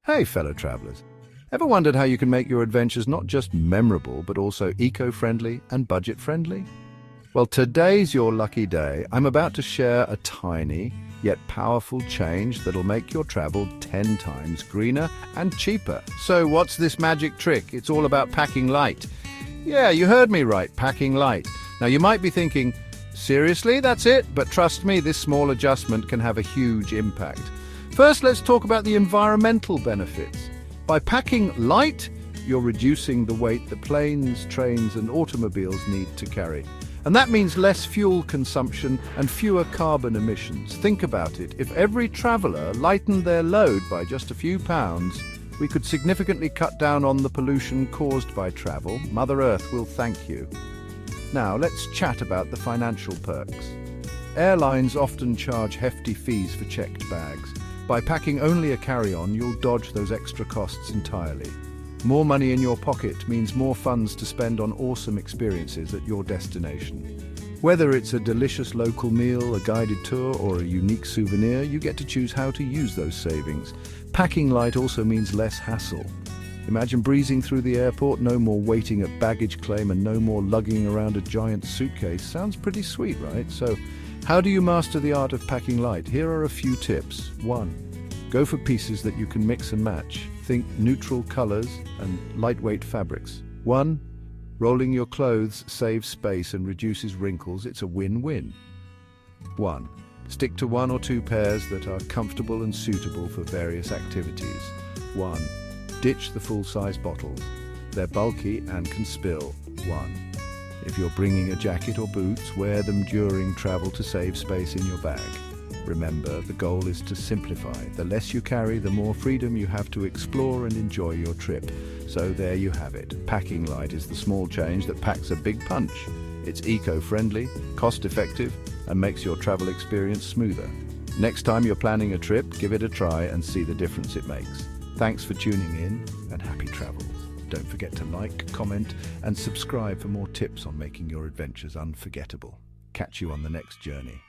Hey, fellow travelers. Ever wondered how you can make your adventures not just memorable, but also eco-friendly and budget-friendly? Well, today's your lucky day. I'm about to share a tiny, yet powerful change that'll make your travel 10 times greener and cheaper. So what's this magic trick? It's all about packing light. Yeah, you heard me right, packing light. Now you might be thinking, seriously, that's it? But trust me, this small adjustment can have a huge impact. First, let's talk about the environmental benefits. By packing light, you're reducing the weight that planes, trains, and automobiles need to carry. And that means less fuel consumption and fewer carbon emissions. Think about it. If every traveler lightened their load by just a few pounds, we could significantly cut down on the pollution caused by travel. Mother Earth will thank you. Now, let's chat about the financial perks. Airlines often charge hefty fees for checked bags. By packing only a carry-on, you'll dodge those extra costs entirely. More money in your pocket means more funds to spend on awesome experiences at your destination. Whether it's a delicious local meal, a guided tour, or a unique souvenir, you get to choose how to use those savings. Packing light also means less hassle. Imagine breezing through the airport, no more waiting at baggage claim and no more lugging around a giant suitcase. Sounds pretty sweet, right? So, how do you master the art of packing light? Here are a few tips. 1. Go for pieces that you can mix and match. Think neutral colors and lightweight fabrics. 1. Rolling your clothes saves space and reduces wrinkles. It's a win-win. 1. Stick to 1 or 2 pairs that are comfortable and suitable for various activities. 1. Ditch the full-size bottles. They're bulky and can spill. 1. If you're bringing a jacket or boots, wear them during travel to save space in your bag. Remember, the goal is to simplify. The less you carry, the more freedom you have to explore and enjoy your trip. So there you have it. Packing light is the small change that packs a big punch. It's eco-friendly, cost-effective, and makes your travel experience smoother. Next time you're planning a trip, give it a try and see the difference it makes. Thanks for tuning in, and happy travels. Don't forget to like, comment, and subscribe for more tips on making your adventures unforgettable. Catch you on the next journey.